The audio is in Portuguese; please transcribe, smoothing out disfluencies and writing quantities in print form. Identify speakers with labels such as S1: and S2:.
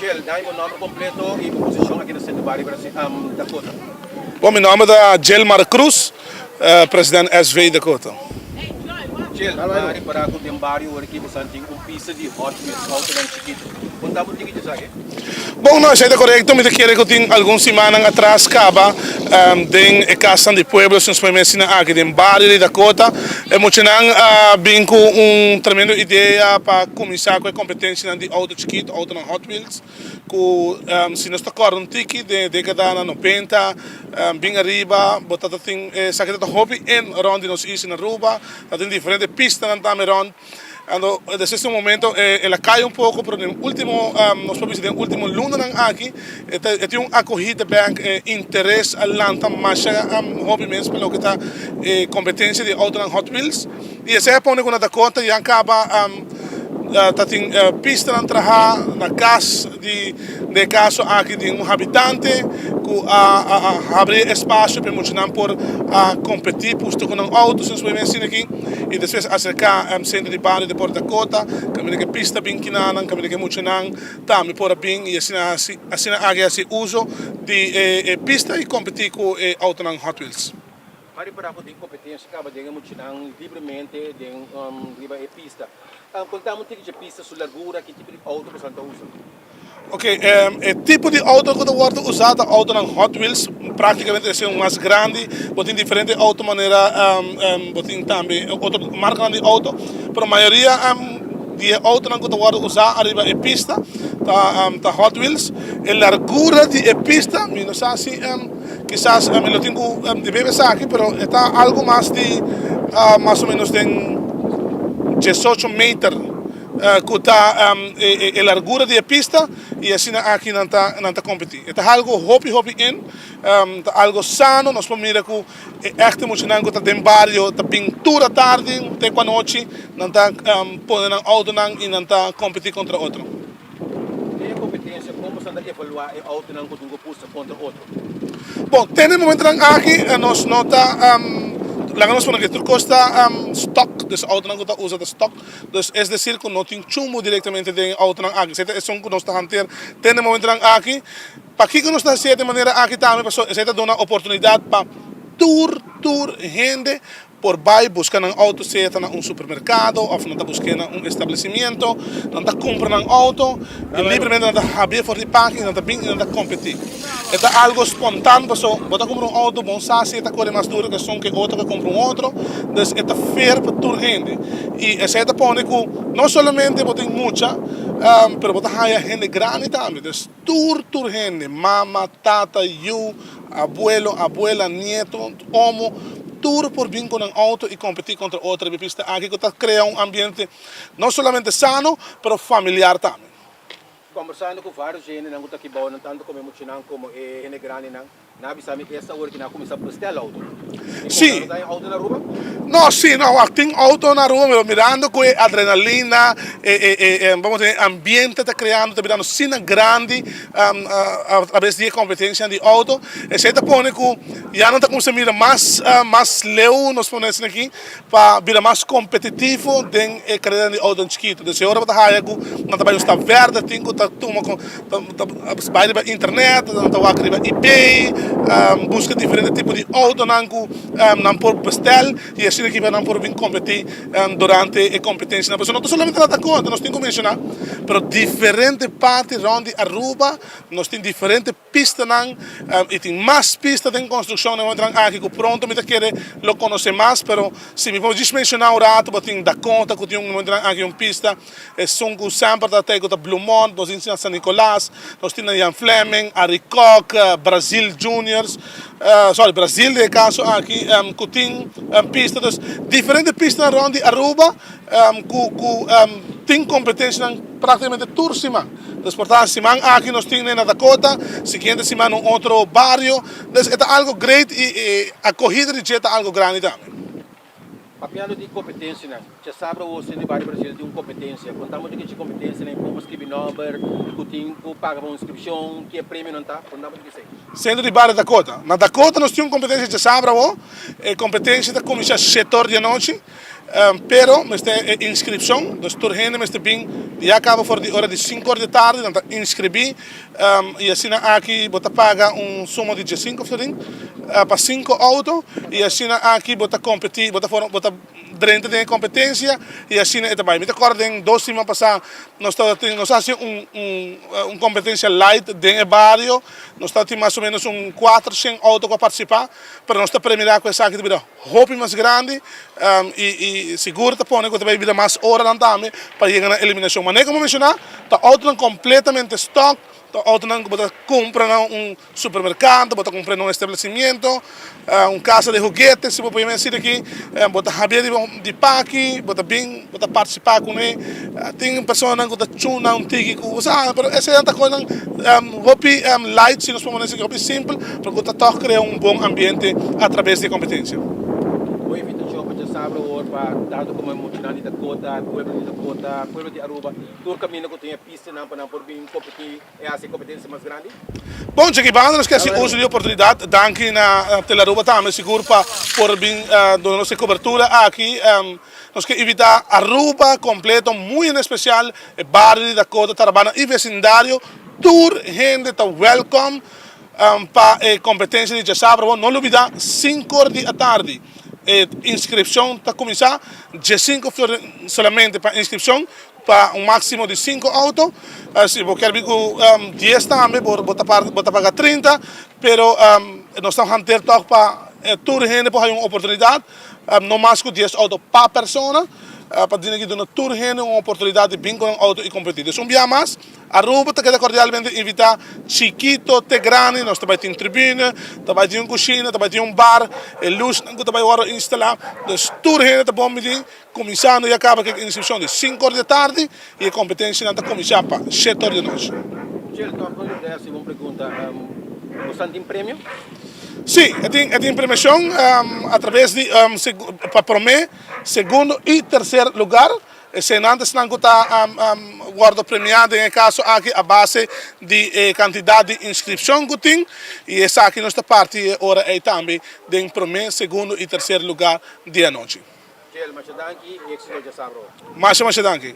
S1: Gel, dai meu nome completo e posição aqui no Centro Bari Brasil, Dakota.
S2: Bom, meu nome é Gelmar Cruz, presidente SV Dakota.
S1: Gel, Bari para com o Bari aqui você tem pista de Hot Wheels, auto dan chiquito. Quanto tempo tem que dizer?
S2: Bom, não, é correto, mas quero que eu tenha algumas semanas atrás, acaba, em casa de pueblo, se nós mencionamos aqui, em Bari de Dakota, emocionando, bem com tremenda ideia para começar com a competência de auto chiquito, auto na Hot Wheels, que se nós tocamos um ticket de década 90, bem arriba, botado tem saqueta de hobby em ronde nos is na Aruba, tem diferentes pistas na Tameron. Desde ese momento, ela cai um pouco, pero no último, nós podemos dizer, no último lunes aqui, tem uma acogida bem interesse alanta mais hobby mesmo pelo que está competência de auto na Hot Wheels. E essa é a na Dakota e acaba tem pista na trabalhar na casa de caso aqui de habitante que abrir espaço para mostrar por competir puesto com autos nos momentos aqui e depois acercar centro de Bari de Port Dakota caminho que pista bem que não caminho que muito não também por bem e assim área se uso de pista e competir com auto na Hot Wheels.
S1: Bari para com competência acaba de muito não livremente de riba e pista. Contamos um ticket de pista sul largura que tipo de auto você está usando?
S2: Ok, o tipo de auto que está usado auto na Hot Wheels praticamente é mais grande, tem diferentes auto maneira, tem também outra marca de auto, mas a maioria de auto que está usado arriba é pista, tá Hot Wheels, a largura de pista, não sei se quizás eu tenho de bebês aqui, mas está algo mais de mais ou menos de 18 metros. Que está a largura da pista e assim aqui não está competir. É algo hobby in, algo sano, nós podemos mirar que é emocionante que está em barrio, está pintura tarde, até com a noite, não está podendo auto e não está competir contra outro.
S1: Tem a competência, como você anda evaluar o auto não que você puxa contra outro?
S2: Bom, tem um momento aqui, nós nota Lagamos para que tudo custa stock, dus auto não usa de stock, dus é decir que não tem chumbo diretamente de auto não aqui, é só que nós está hantear, tem um momento aqui, para que nós está fazendo de maneira aqui também, pessoal, essa dá uma oportunidade para tour gente por vai buscar um auto seja em supermercado ou não está buscando estabelecimento, não está comprando auto, e livremente não está abrir for de parking, não está bem, não está competir. É algo espontâneo, pessoal, bota comprar um auto, bom sabe, está correndo mais duro que som que outro que compra outro, então é fair para toda gente. E essa é a põe que não somente bota muita, mas bota gente grande também, então tour gente, mama, tata, you, abuela, nieto, homo, tudo por vir com um auto e competir contra outra pista aqui que cria um ambiente não somente sano, mas familiar também.
S1: Conversando com vários gente, não está aqui bom, tanto como emocionante como gente grande, não sabe que essa hora que não começa a prestar auto.
S2: Sim.
S1: Tem auto na rua?
S2: Não, sim, não, tem auto na rua, mirando com adrenalina, vamos dizer, ambiente está criando, está virando cena grande, a vez de competência de auto, e você está pondo que já não está começando a mirar mais leu, nós ponemos aqui, para virar mais competitivo dentro da carreira de auto chiquito. Então, agora está que não está está verde, tem que estar vai para internet, está para eBay, busca diferentes tipos de auto, não por pastel, e assim que não por vir competir durante a competência. Não somente na Dakota, nós temos que mencionar, mas diferentes partes onde Aruba, nós temos diferentes pistas, e tem mais pistas de construção, aqui que pronto, me quer lo conhecer mais, mas se me pode mencionar o rato, tem Dakota, que tem aqui uma pista, são que sempre até que Blue Mont, nós temos San Nicolás, nós temos Ian Fleming, Aricoc, Brasil Juniors, Brasil de caso aqui, que tem pistas, diferentes pistas onde Aruba, que tem competência praticamente toda semana. Portanto, semana aqui nós temos na Dakota, seguinte semana em outro barrio, então é algo great e a corrida de jet é algo grande também.
S1: Papiano de competência, já sabe o Centro de Bari Brasil de uma competência, contamos de que competência, como escrever número, que paga uma inscrição, que é prêmio não está, contamos de que sei.
S2: Centro de Bari Dakota. Na Dakota nós temos competência, já sabe, competência da comissão setor de noite, pero este inscrição, dus turgene este bem, dia acaba voor de hora de 5 horas de tarde, dan inscrevi, e assim aqui você paga suma de 5 florin para 5 autos, e assim aqui você competir, você dentro de competência, e assim é também. Me recordo em 2 semanas passadas, nós fazíamos competência light dentro do bairro, nós temos mais ou menos 400 autos para participar, para nós premiar com essa aqui de vida roupa mais grande, e seguro que pone que vai vir mais horas também para chegar na eliminação. Mas como mencionar, tá auto completamente stock, tá auto não você compra supermercado, você compra estabelecimento, casa de joguetes, se você dizer aqui, você abrir de parque, você participar com ele, tem pessoas que você chuna ticket, pero essa é outra coisa, roupa light, se nós podemos dizer roupa simples, porque você toca criar bom ambiente através de competência.
S1: Hoy invitación para Sabra or para dado como emocional de Dakota, pueblo de Aruba, todo caminho que tenha pista não para por vir competir é a competência mais grande.
S2: Bom, Jackie, vamos nós queremos uso de oportunidade, danke na Telaruba também seguro para por vir dar nossa cobertura aqui. Nós queremos evitar Aruba completo, muito especial, barrio de Dakota, Tarabana e vecindário, tour gente está welcome para a competência de Sabra. Não olvidar 5 horas da tarde. Inscrição está começar, 5 solamente para inscrição, para máximo de 5 autos. Se você quer vir com 10 também, você paga 30, pero nós estamos a ter para toda gente para uma oportunidade, não mais que 10 autos para pessoa, para dizer que dona toda gente uma oportunidade de vir com um auto e competir. Um dia mais, Aruba te quer cordialmente invitar chiquito, te grande, nós também temos tribuna, também temos cozinha, também temos bar, luz, nós também vamos instalar, então toda gente está bom medir, começando e acaba com a inscrição de 5 horas da tarde e a competência está começando para 7 horas da noite.
S1: Gil, então agora uma pergunta, você tem prêmio?
S2: Sim, tem premiação através de para mim, segundo e terceiro lugar. Se antes não está guarda premiado em caso aqui a base de quantidade de inscrição que tem e essa aqui nossa parte ora é também de primeiro, segundo e terceiro lugar de noite.
S1: Gil, mas danke e êxito de Sabra.
S2: Mais danke.